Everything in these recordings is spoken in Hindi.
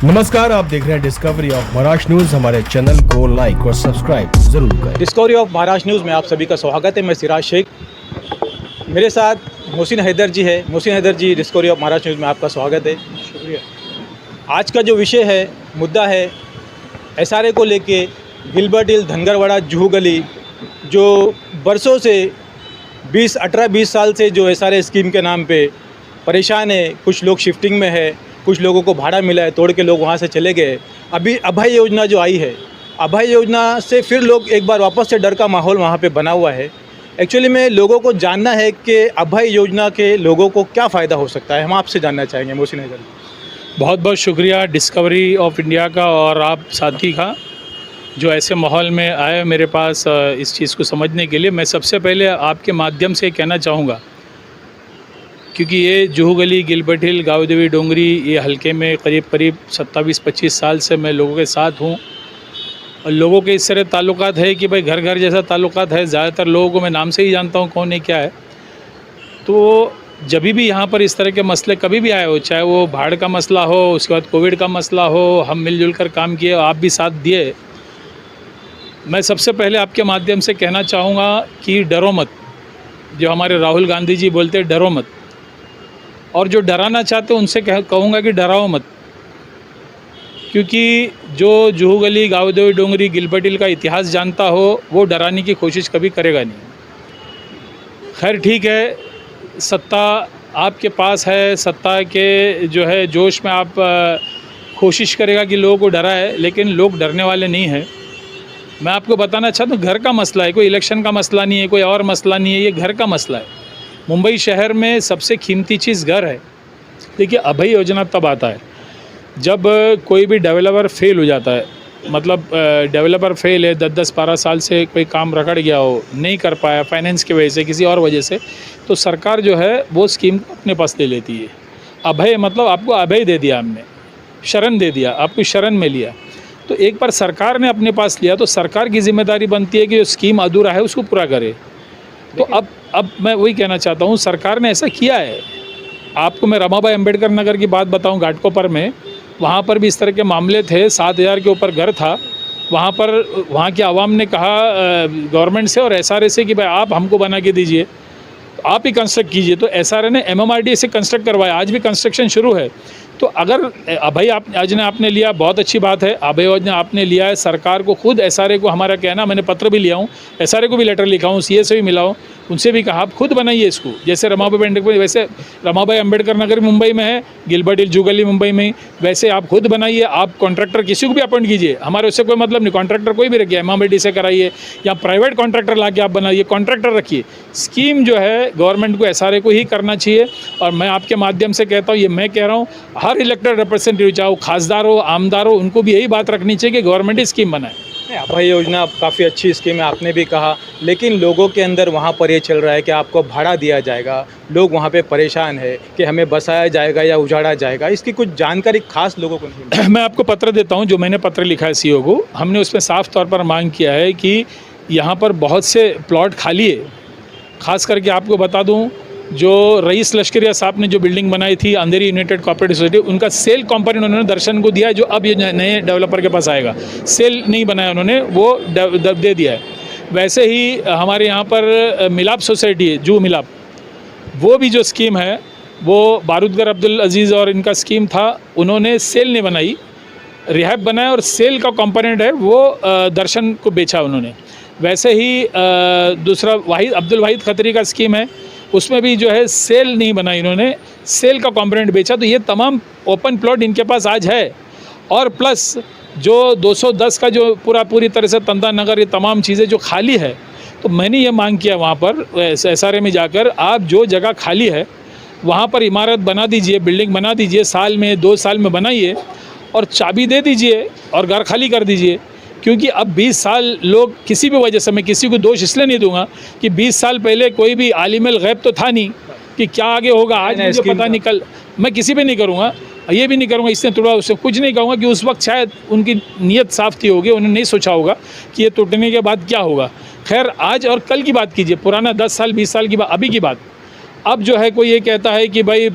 नमस्कार, आप देख रहे हैं डिस्कवरी ऑफ महाराष्ट्र न्यूज। हमारे चैनल को लाइक और सब्सक्राइब जरूर करें। डिस्कवरी ऑफ महाराष्ट्र न्यूज़ में आप सभी का स्वागत है। मैं सिराज शेख, मेरे साथ मोहसिन हैदर जी है। मोहसिन हैदर जी, डिस्कवरी ऑफ महाराष्ट्र न्यूज़ में आपका स्वागत है। शुक्रिया। आज का जो विषय है, मुद्दा है SRA को लेके गिलबर्ट हिल, धनगरवाड़ा, जुहू गली, जो बरसों से 18-20 साल से जो SRA स्कीम के नाम पे परेशान है। कुछ लोग शिफ्टिंग में है, कुछ लोगों को भाड़ा मिला है, तोड़ के लोग वहाँ से चले गए। अभी अभय योजना जो आई है, अभय योजना से फिर लोग एक बार वापस से डर का माहौल वहाँ पे बना हुआ है। एक्चुअली में लोगों को जानना है कि अभय योजना के लोगों को क्या फ़ायदा हो सकता है। हम आपसे जानना चाहेंगे मोहसिन हैदर। बहुत बहुत शुक्रिया डिस्कवरी ऑफ इंडिया का और आप साथी का, जो ऐसे माहौल में आए मेरे पास इस चीज़ को समझने के लिए। मैं सबसे पहले आपके माध्यम से कहना चाहूँगा, क्योंकि ये जुहू गली, गिलबर्ट हिल, गाँव देवी डोंगरी, ये हलके में करीब 27-25 साल से मैं लोगों के साथ हूँ। और लोगों के इस तरह ताल्लुकात है कि भाई घर घर जैसा ताल्लुकात है। ज़्यादातर लोगों को मैं नाम से ही जानता हूँ कौन है क्या है। तो जब भी यहाँ पर इस तरह के मसले कभी भी आए हो, चाहे वो भाड़ का मसला हो, उसके बाद कोविड का मसला हो, हम मिलजुल कर काम किए, आप भी साथ दिए। मैं सबसे पहले आपके माध्यम से कहना चाहूँगा कि डरो मत। जो हमारे राहुल गांधी जी बोलते हैं, डरो मत। और जो डराना चाहते हैं उनसे कहूँगा कि डराओ मत, क्योंकि जो जुहू गली, गाँव देवी डोंगरी, गिलबर्ट हिल का इतिहास जानता हो वो डराने की कोशिश कभी करेगा नहीं। खैर ठीक है, सत्ता आपके पास है, सत्ता के जो है जोश में आप कोशिश करेगा कि लोगों को डराए, लेकिन लोग डरने वाले नहीं हैं। मैं आपको बताना चाहता हूँ, घर का मसला है, कोई इलेक्शन का मसला नहीं है, कोई और मसला नहीं है, ये घर का मसला है। मुंबई शहर में सबसे कीमती चीज़ घर है। देखिए, अभय योजना तब आता है जब कोई भी डेवलपर फेल हो जाता है। मतलब डेवलपर फेल है, 10-12 साल से कोई काम रगड़ गया हो, नहीं कर पाया फाइनेंस की वजह से, किसी और वजह से, तो सरकार जो है वो स्कीम अपने पास ले लेती है। अभय मतलब आपको अभय दे दिया, हमने शरण दे दिया, आपको शरण में लिया। तो एक बार सरकार ने अपने पास लिया तो सरकार की जिम्मेदारी बनती है कि जो स्कीम अधूरा है उसको पूरा करे। तो अब मैं वही कहना चाहता हूँ, सरकार ने ऐसा किया है। आपको मैं रमाबाई अंबेडकर नगर की बात बताऊँ, घाटकोपर में, वहाँ पर भी इस तरह के मामले थे। 7,000 के ऊपर घर था। वहाँ पर वहाँ की आवाम ने कहा गवर्नमेंट से और SRA से कि भाई आप हमको बना के दीजिए, तो आप ही कंस्ट्रक्ट कीजिए। तो SRA ने MMRDA से कंस्ट्रक्ट करवाया, आज भी कंस्ट्रक्शन शुरू है। तो अगर अभय योजना आपने लिया, बहुत अच्छी बात है। अभय योजना आपने लिया है, सरकार को खुद SRA को हमारा कहना, मैंने पत्र भी लिया हूँ, SRA को भी लेटर लिखा हूँ, CA से भी मिला हूँ, उनसे भी कहा आप खुद बनाइए इसको। जैसे वैसे रमाबाई अंबेडकर नगर मुंबई में है, गिलबर्ट हिल, जुहू गली मुंबई में, वैसे आप खुद बनाइए। आप कॉन्ट्रैक्टर किसी को भी अपॉइंट कीजिए, हमारे उससे कोई मतलब नहीं। कॉन्ट्रैक्टर कोई भी रखिए, MMRDA से कराइए या प्राइवेट कॉन्ट्रैक्टर ला के आप बनाइए, कॉन्ट्रैक्टर रखिए। स्कीम जो है गवर्नमेंट को, SRA को ही करना चाहिए। और मैं आपके माध्यम से कहता हूँ, ये मैं कह रहा हूँ, हर इलेक्टेड रिप्रेजेंटेटिव, चाहे वो खासदार हो, आमदार हो, उनको भी यही बात रखनी चाहिए कि गवर्नमेंट ही स्कीम बनाए। अभय योजना काफ़ी अच्छी स्कीम है, आपने भी कहा, लेकिन लोगों के अंदर वहाँ पर ये चल रहा है कि आपको भाड़ा दिया जाएगा। लोग वहाँ पे परेशान है कि हमें बसाया जाएगा या उजाड़ा जाएगा। इसकी कुछ जानकारी खास लोगों को नहीं। मैं आपको पत्र देता हूँ, जो मैंने पत्र लिखा है CO को। हमने उसमें साफ तौर पर मांग किया है कि यहाँ पर बहुत से प्लॉट खाली है। ख़ास करके आपको बता दूँ, जो रईस लश्करिया साहब ने जो बिल्डिंग बनाई थी, अंधेरी यूनाइटेड कोऑपरेटिव सोसाइटी, उनका सेल कंपोनेंट उन्होंने दर्शन को दिया है, जो अब ये नए डेवलपर के पास आएगा। सेल नहीं बनाया उन्होंने, वो दे दिया है। वैसे ही हमारे यहाँ पर मिलाप सोसाइटी है, जू मिलाप, वो भी जो स्कीम है वो बारूदगर अब्दुल अजीज़ और इनका स्कीम था, उन्होंने सेल नहीं बनाई, रिहैब बनाया, और सेल का कंपोनेंट है वो दर्शन को बेचा उन्होंने। वैसे ही दूसरा अब्दुल वाहिद खत्री का स्कीम है, उसमें भी जो है सेल नहीं बनाई इन्होंने, सेल का कंपोनेंट बेचा। तो ये तमाम ओपन प्लॉट इनके पास आज है। और प्लस जो 210 का जो पूरी तरह से तंदा नगर, ये तमाम चीज़ें जो खाली है, तो मैंने ये मांग किया वहाँ पर SRA में जाकर, आप जो जगह खाली है वहाँ पर इमारत बना दीजिए, बिल्डिंग बना दीजिए, साल में 2 साल में बनाइए और चाबी दे दीजिए और घर खाली कर दीजिए। क्योंकि अब 20 साल लोग किसी भी वजह से, मैं किसी को दोष इसलिए नहीं दूंगा कि 20 साल पहले कोई भी आलिमल गैब तो था नहीं कि क्या आगे होगा, आज मुझे पता नहीं, कल मैं किसी पे नहीं करूँगा, ये भी नहीं करूँगा, इसने तोड़ा उससे कुछ नहीं कहूँगा कि उस वक्त शायद उनकी नीयत साफ थी होगी, उन्होंने नहीं सोचा होगा कि ये टूटने के बाद क्या होगा। खैर, आज और कल की बात कीजिए, पुराना 10 साल 20 साल की बात, अभी की बात, अब जो है कोई ये कहता है कि भाई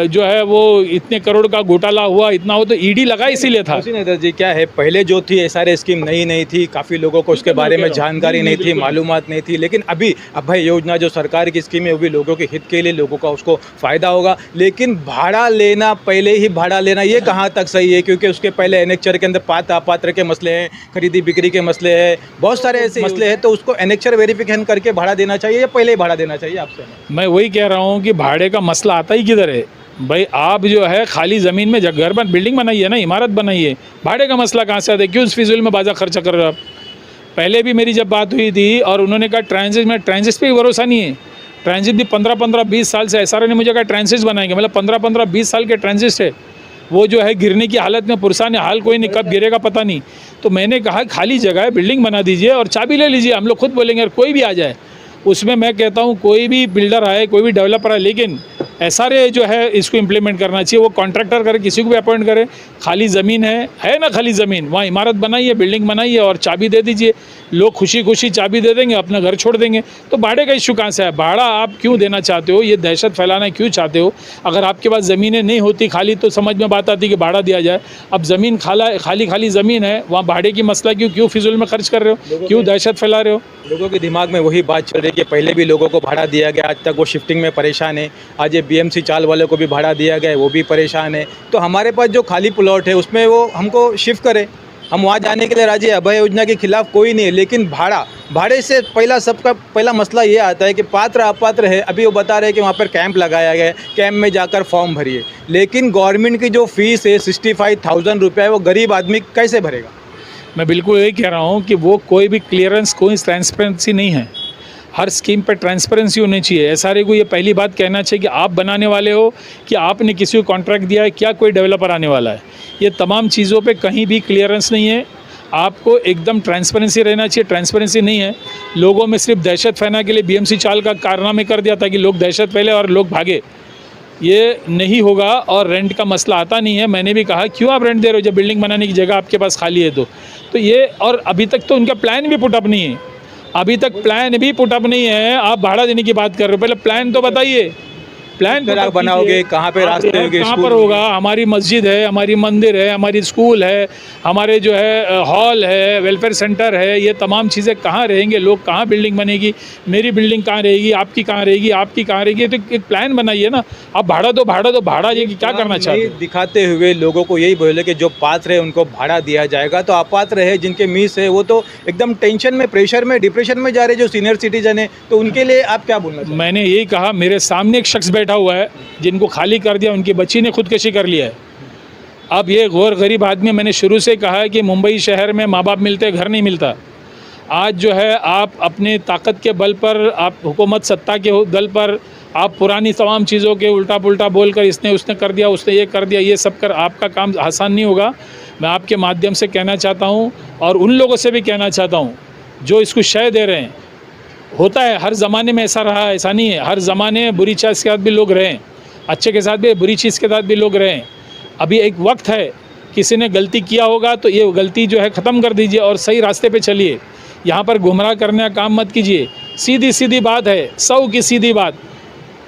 जो है वो इतने करोड़ का घोटाला हुआ, इतना हो, तो ईडी लगा इसीलिए था। मोहसिन हैदर जी, क्या है, पहले जो थी SRA स्कीम नई थी, काफ़ी लोगों को उसके बारे में जानकारी नहीं थी, मालूमात नहीं थी, लेकिन अभी अभय योजना जो सरकार की स्कीम है वो भी लोगों के हित के लिए, लोगों का उसको फ़ायदा होगा। लेकिन भाड़ा लेना, पहले ही भाड़ा लेना, ये कहाँ तक सही है? क्योंकि उसके पहले एनेक्चर के अंदर पात्र अपात्र के मसले हैं, खरीदी बिक्री के मसले हैं, बहुत सारे ऐसे मसले हैं, तो उसको एनेक्चर वेरिफिकेशन करके भाड़ा देना चाहिए या पहले ही भाड़ा देना चाहिए आपसे? मैं वही कह रहा हूँ कि भाड़े का मसला आता ही किधर है भाई? आप जो है खाली ज़मीन में घर बन बिल्डिंग बनाई है ना, इमारत बनाई है, भाड़े का मसला कहाँ से आता है? क्यों इस फिजूल में बाजा खर्चा कर रहे हो आप? पहले भी मेरी जब बात हुई थी और उन्होंने कहा ट्रांजिट पे भी भरोसा नहीं है। ट्रांजिट भी 15-20 साल से SRA ने मुझे कहा ट्रांजिट बनाएंगे, मतलब 15-20 साल के ट्रांजिट है, वो जो है गिरने की हालत में, पुरसान हाल कोई नहीं, कब गिरेगा पता नहीं। तो मैंने कहा खाली जगह है, बिल्डिंग बना दीजिए और चाबी ले लीजिए, हम लोग खुद बोलेंगे, और कोई भी आ जाए उसमें। मैं कहता हूँ कोई भी बिल्डर आए, कोई भी डेवलपर आए, लेकिन SRA जो है इसको इम्प्लीमेंट करना चाहिए। वो कॉन्ट्रैक्टर करे, किसी को भी अपॉइंट करे, खाली ज़मीन है ना, खाली ज़मीन, वहाँ इमारत बनाइए, बिल्डिंग बनाइए और चाबी दे दीजिए, लोग खुशी खुशी चाबी दे देंगे, अपना घर छोड़ देंगे। तो भाड़े का इशू कहाँ से है? भाड़ा आप क्यों देना चाहते हो? ये दहशत फैलाना क्यों चाहते हो? अगर आपके पास ज़मीनें नहीं होती खाली तो समझ में बात आती कि भाड़ा दिया जाए। अब ज़मीन खाली ज़मीन है, वहाँ भाड़े की मसला क्यों फिजूल में खर्च कर रहे हो? क्यों दहशत फैला रहे हो? लोगों के दिमाग में वही बात चल रही है कि पहले भी लोगों को भाड़ा दिया गया, आज तक वो शिफ्टिंग में परेशान है। आज ये BMC चाल वालों को भी भाड़ा दिया गया है, वो भी परेशान है। तो हमारे पास जो खाली प्लॉट है उसमें वो हमको शिफ्ट करे, हम वहाँ जाने के लिए राजी है। अभय योजना के खिलाफ कोई नहीं है, लेकिन भाड़े से सबका पहला मसला ये आता है कि पात्र अपात्र है। अभी वो बता रहे हैं कि वहाँ पर कैंप लगाया गया है, कैंप में जाकर फॉर्म भरिए, लेकिन गवर्नमेंट की जो फीस है 65,000 रुपये, वो गरीब आदमी कैसे भरेगा? मैं बिल्कुल यही कह रहा हूँ कि वो कोई भी क्लियरेंस, कोई ट्रांसपेरेंसी नहीं है। हर स्कीम पर ट्रांसपेरेंसी होनी चाहिए। SRA को ये पहली बात कहना चाहिए कि आप बनाने वाले हो कि आपने किसी को कॉन्ट्रैक्ट दिया है, क्या कोई डेवलपर आने वाला है। ये तमाम चीज़ों पे कहीं भी क्लियरेंस नहीं है। आपको एकदम ट्रांसपेरेंसी रहना चाहिए। ट्रांसपेरेंसी नहीं है, लोगों में सिर्फ दहशत फैलाने के लिए BMC चाल का कारनामे कर दिया था कि लोग दहशत फैले और लोग भागे। ये नहीं होगा। और रेंट का मसला आता नहीं है। मैंने भी कहा क्यों आप रेंट दे रहे हो जब बिल्डिंग बनाने की जगह आपके पास खाली है? तो ये, और अभी तक तो उनका प्लान भी पुटअप नहीं है, अभी तक प्लान भी पुटअप नहीं है। आप भाड़ा देने की बात कर रहे हो, पहले प्लान तो बताइए। प्लान आप बनाओगे, कहाँ पे रास्ते होंगे, कहाँ पर होगा? हमारी मस्जिद है, हमारी मंदिर है, हमारी स्कूल है, हमारे जो है हॉल है, वेलफेयर सेंटर है, ये तमाम चीज़ें कहाँ रहेंगे? लोग कहाँ बिल्डिंग बनेगी? मेरी बिल्डिंग कहाँ रहेगी? आपकी कहाँ रहेगी? आपकी कहाँ रहेगी? तो एक प्लान बनाइए ना। आप भाड़ा दो, भाड़ा ये क्या करना चाहते हैं? दिखाते हुए लोगों को यही बोले कि जो पात्र है उनको भाड़ा दिया जाएगा, तो अपात्र है, जिनके मीस है, वो तो एकदम टेंशन में, प्रेशर में, डिप्रेशन में जा रहे, जो सीनियर सिटीजन है, तो उनके लिए आप क्या बोलना चाहते हैं? मैंने यही कहा, मेरे सामने एक शख्स बैठा हुआ है जिनको खाली कर दिया, उनकी बच्ची ने खुदकशी कर लिया है। अब ये गौर गरीब आदमी, मैंने शुरू से कहा है कि मुंबई शहर में माँ बाप मिलते, घर नहीं मिलता। आज जो है आप अपने ताकत के बल पर, आप हुकूमत सत्ता के दल पर, आप पुरानी तमाम चीज़ों के उल्टा पुल्टा बोलकर इसने उसने कर दिया, उसने ये कर दिया, ये सब कर, आपका काम आसान नहीं होगा। मैं आपके माध्यम से कहना चाहता हूँ और उन लोगों से भी कहना चाहता हूँ जो इसको शय दे रहे हैं। होता है, हर ज़माने में ऐसा रहा, ऐसा नहीं है। हर ज़माने में बुरी चीज़ के साथ भी लोग रहें, अच्छे के साथ भी, बुरी चीज़ के साथ भी लोग रहें। अभी एक वक्त है, किसी ने गलती किया होगा तो ये गलती जो है ख़त्म कर दीजिए और सही रास्ते पे चलिए। यहाँ पर गुमराह करने का काम मत कीजिए। सीधी सीधी बात है, 100 की सीधी बात।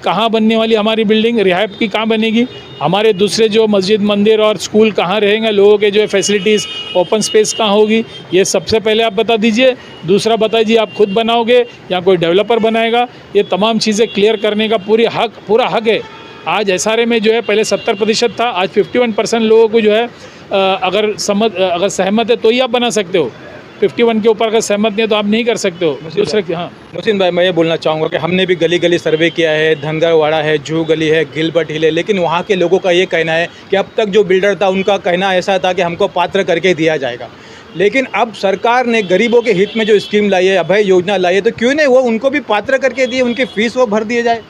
कहाँ बनने वाली हमारी बिल्डिंग? रिहायब की कहाँ बनेगी? हमारे दूसरे जो मस्जिद, मंदिर और स्कूल कहाँ रहेंगे? लोगों के जो फैसिलिटीज़, ओपन स्पेस कहाँ होगी? ये सबसे पहले आप बता दीजिए। दूसरा बता दीजिए आप खुद बनाओगे या कोई डेवलपर बनाएगा? ये तमाम चीज़ें क्लियर करने का पूरा हक है। आज SRA में जो है पहले 70% था, आज 51% लोगों को जो है अगर सहमत है तो ही आप बना सकते हो। 51 के ऊपर अगर सहमत नहीं है तो आप नहीं कर सकते हो। दूसरा, हाँ मोहसिन भाई, मैं ये बोलना चाहूँगा कि हमने भी गली गली सर्वे किया है, धनगरवाड़ा है, जूहू गली है, गिलबर्ट हिल है, लेकिन वहाँ के लोगों का ये कहना है कि अब तक जो बिल्डर था उनका कहना ऐसा था कि हमको पात्र करके दिया जाएगा। लेकिन अब सरकार ने गरीबों के हित में जो स्कीम लाई है, अभय योजना लाई है, तो क्यों नहीं वो उनको भी पात्र करके दिए, उनकी फ़ीस वो भर दिए जाए?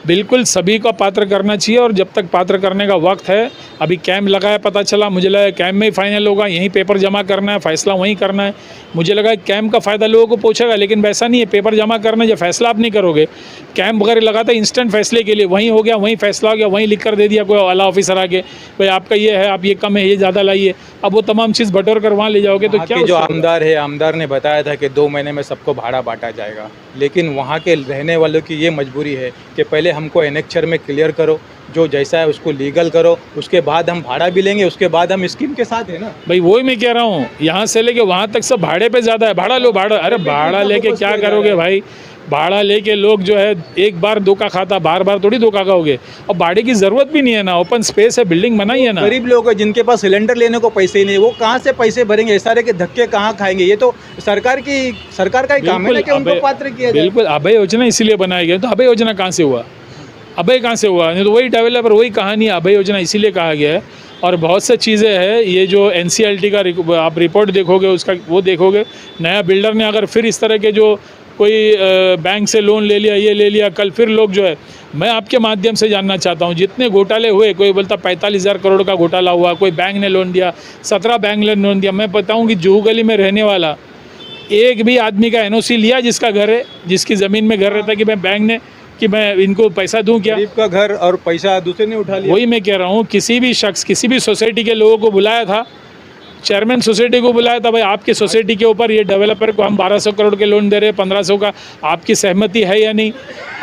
बिल्कुल सभी को पात्र करना चाहिए और जब तक पात्र करने का वक्त है, अभी कैंप लगा है, पता चला, मुझे लगा कैंप में ही फाइनल होगा, यहीं पेपर जमा करना है, फैसला वहीं करना है। मुझे लगा कैंप का फ़ायदा लोगों को पहुंचेगा, लेकिन वैसा नहीं है। पेपर जमा करना, जब फैसला आप नहीं करोगे, कैंप वगैरह लगा था इंस्टेंट फैसले के लिए, वहीं हो गया, वहीं फैसला हो गया, वहीं लिख कर दे दिया कोई आला ऑफिसर आके, भाई आपका ये है, आप ये कम है, ये ज़्यादा लाइए। अब वो तमाम चीज़ बटोर कर वहाँ ले जाओगे तो क्या? जो आमदार है, आमदार ने बताया था कि 2 महीने में सबको भाड़ा बांटा जाएगा, लेकिन वहाँ के रहने वालों की ये मजबूरी है कि पहले हमको एनेक्चर में क्लियर करो, जो जैसा है उसको लीगल करो, उसके बाद हम भाड़ा भी लेंगे, उसके बाद हम स्कीम के साथ है ना भाई वही मैं कह रहा हूँ, यहाँ से लेके वहाँ तक सब भाड़े पे ज़्यादा है। भाड़ा लो भाड़ा, अरे भाड़ा लेके क्या करोगे भाई? भाड़ा लेके लोग जो है एक बार धोखा खाता, बार बार थोड़ी धोखा खाओगे। और भाड़े की ज़रूरत भी नहीं है ना, ओपन स्पेस है, बिल्डिंग बनाई है ना। गरीब लोग हैं जिनके पास सिलेंडर लेने को पैसे ही नहीं, वो कहाँ से पैसे भरेंगे? एसआरए के धक्के कहाँ खाएंगे? ये तो सरकार का ही काम है ना कि उनको पात्र किया जाए। बिल्कुल, अभय योजना इसीलिए बनाई गई। तो अभय योजना कहाँ से हुआ? अभय कहाँ से हुआ? नहीं तो वही डेवलपर, वही कहानी। अभय योजना इसीलिए कहा गया है। और बहुत सी चीज़ें हैं, ये जो NCLT का आप रिपोर्ट देखोगे, उसका वो देखोगे, नया बिल्डर ने अगर फिर इस तरह के जो कोई बैंक से लोन ले लिया, ये ले लिया, कल फिर लोग जो है, मैं आपके माध्यम से जानना चाहता हूँ, जितने घोटाले हुए, कोई बोलता 45,000 करोड़ का घोटाला हुआ, कोई बैंक ने लोन दिया, 17 बैंक ने लोन दिया। मैं बताऊँ कि जुहू गली में रहने वाला एक भी आदमी का NOC लिया जिसका घर है, जिसकी ज़मीन में घर रहता है, कि मैं बैंक ने कि मैं इनको पैसा दूं क्या? गरीब का घर और पैसा दूसरे ने उठा लिया। वही मैं कह रहा हूँ, किसी भी शख्स, किसी भी सोसाइटी के लोगों को बुलाया था, चेयरमैन सोसाइटी को बुलाया था, भाई आपकी सोसाइटी के ऊपर ये डेवलपर को हम 1200 करोड़ के लोन दे रहे हैं, 1500 का, आपकी सहमति है या नहीं?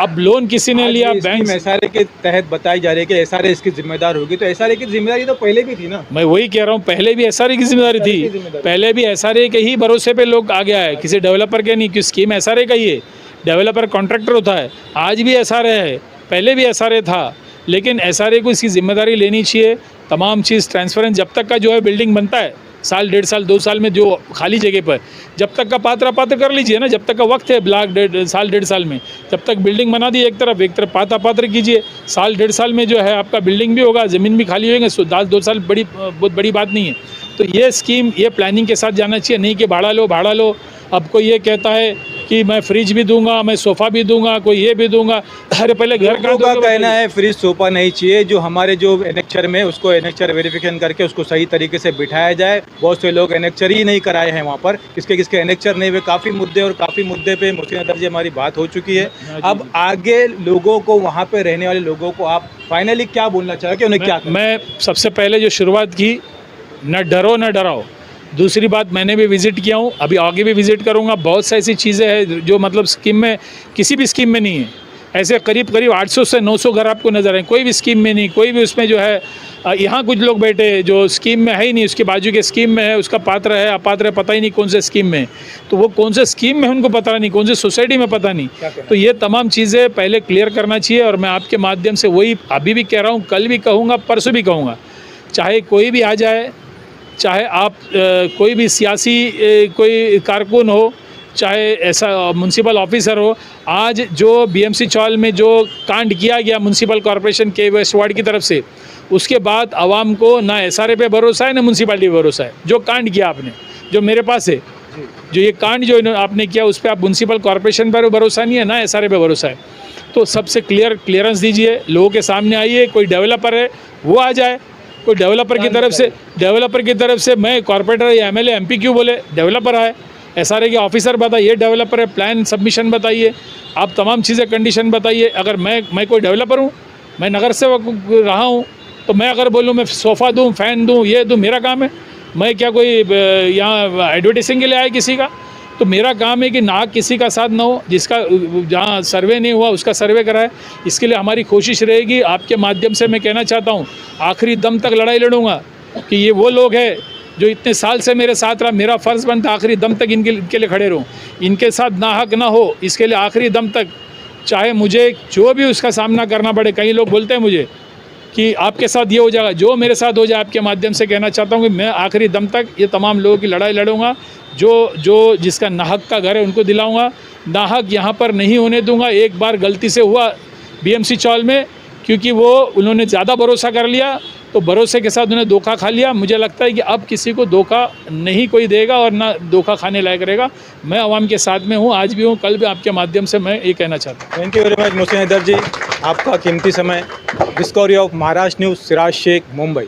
अब लोन किसी ने लिया, बैंक एसआरए के तहत बताई जा रही है कि एसआरए इसकी जिम्मेदार होगी, तो एसआरए की जिम्मेदारी तो पहले भी थी ना। मैं वही कह रहा हूँ, पहले भी एसआरए की जिम्मेदारी थी, पहले भी एसआरए के ही भरोसे पे लोग आ गया है, किसी डेवलपर के नहीं, क्योंकि स्कीम एसआरए का ही है, डेवलपर कॉन्ट्रैक्टर होता है। आज भी एसआरए है, पहले भी एसआरए था, लेकिन एसआरए को इसकी जिम्मेदारी लेनी चाहिए। तमाम चीज़ ट्रांसपेरेंट, जब तक का जो है बिल्डिंग बनता है, साल 1.5 साल 2 साल में जो खाली जगह पर, जब तक का पात्र कर लीजिए ना, जब तक का वक्त है ब्लॉक 1.5 साल में, जब तक बिल्डिंग बना दी एक तरफ पात्र कीजिए, साल 1.5 साल में जो है आपका बिल्डिंग भी होगा, ज़मीन भी खाली होगी, 2 साल बहुत बड़ी बात नहीं है। तो ये स्कीम, ये प्लानिंग के साथ जाना चाहिए, नहीं कि भाड़ा लो। अब कोई ये कहता है कि मैं फ्रिज भी दूंगा, मैं सोफ़ा भी दूंगा, कोई ये भी दूंगा। अरे पहले घर का कहना है फ्रिज सोफ़ा नहीं चाहिए, जो हमारे जो एनेक्चर में, उसको एनेक्चर वेरिफिकेशन करके उसको सही तरीके से बिठाया जाए। बहुत से लोग एनेक्चर ही नहीं कराए हैं वहाँ पर, किसके एनेक्चर नहीं हुए। काफ़ी मुद्दे पे मोहसिन हैदर जी हमारी बात हो चुकी है। अब आगे लोगों को, वहाँ पे रहने वाले लोगों को आप फाइनली क्या बोलना चाहोगे, उन्हें क्या? मैं सबसे पहले जो शुरुआत की, न डरो न डराओ। दूसरी बात, मैंने भी विज़िट किया हूँ, अभी आगे भी विज़िट करूँगा। बहुत सी ऐसी चीज़ें हैं जो मतलब स्कीम में, किसी भी स्कीम में नहीं है। ऐसे करीब 800 से 900 घर आपको नज़र आए, कोई भी स्कीम में नहीं, कोई भी उसमें जो है। यहाँ कुछ लोग बैठे जो स्कीम में है ही नहीं, उसके बाजू के स्कीम में है, उसका पात्र है अपात्र है, पता ही नहीं कौन से स्कीम में, तो वो कौन से स्कीम में उनको पता नहीं, कौन से सोसाइटी में पता नहीं। तो ये तमाम चीज़ें पहले क्लियर करना चाहिए। और मैं आपके माध्यम से वही अभी भी कह रहा हूँ, कल भी कहूँगा, परसों भी कहूँगा, चाहे कोई भी आ जाए, चाहे आप कोई भी सियासी कोई कारकुन हो, चाहे ऐसा म्यूनसिपल ऑफिसर हो, आज जो BMC चौल में जो कांड किया गया म्यूनसिपल कॉरपोरेशन के वेस्ट वार्ड की तरफ से, उसके बाद आवाम को ना SRA पे भरोसा है, ना म्यूनसिपालिटी पे भरोसा है। जो कांड किया आपने, जो मेरे पास है, जो ये कांड जो आपने किया, उस पर आप म्यूनसिपल कॉरपोरेशन पर भरोसा नहीं है, ना SRA पे भरोसा है। तो सबसे क्लियरेंस दीजिए, लोगों के सामने आइए। कोई डेवलपर है वो आ जाए, कोई डेवलपर की तरफ से मैं कॉर्पोरेटर या MLA MP क्यों बोले, डेवलपर आए, SRA के ऑफिसर बताइए ये डेवलपर है, प्लान सबमिशन बताइए, आप तमाम चीज़ें कंडीशन बताइए। अगर मैं कोई डेवलपर हूँ, मैं नगर सेवक रहा हूँ, तो मैं अगर बोलूँ मैं सोफ़ा दूँ, फ़ैन दूँ, ये दूँ, मेरा काम है। मैं क्या कोई यहाँ एडवर्टाइजिंग के लिए आया किसी का? तो मेरा काम है कि ना किसी का साथ ना हो, जिसका जहाँ सर्वे नहीं हुआ उसका सर्वे कराए। इसके लिए हमारी कोशिश रहेगी। आपके माध्यम से मैं कहना चाहता हूँ, आखिरी दम तक लड़ाई लड़ूंगा कि ये वो लोग हैं जो इतने साल से मेरे साथ रहा, मेरा फ़र्ज़ बनता आखिरी दम तक इनके लिए खड़े रहूँ, इनके साथ नाहक ना हो, इसके लिए आखिरी दम तक, चाहे मुझे जो भी उसका सामना करना पड़े। कई लोग बोलते हैं मुझे कि आपके साथ ये हो जाएगा, जो मेरे साथ हो जाए। आपके माध्यम से कहना चाहता हूँ कि मैं आखिरी दम तक ये तमाम लोगों की लड़ाई लड़ूंगा। जो जिसका नाहक का घर है उनको दिलाऊंगा, नाहक यहाँ पर नहीं होने दूंगा। एक बार गलती से हुआ BMC चौल में, क्योंकि वो उन्होंने ज़्यादा भरोसा कर लिया, तो भरोसे के साथ उन्होंने धोखा खा लिया। मुझे लगता है कि अब किसी को धोखा नहीं कोई देगा और ना धोखा खाने लायक रहेगा। मैं आवाम के साथ में हूँ, आज भी हूँ, कल भी। आपके माध्यम से मैं ये कहना चाहता हूँ। Thank you very much Mohsin Haider ji, आपका कीमती समय। Discovery of Maharashtra news, Siraj Shaikh, Mumbai.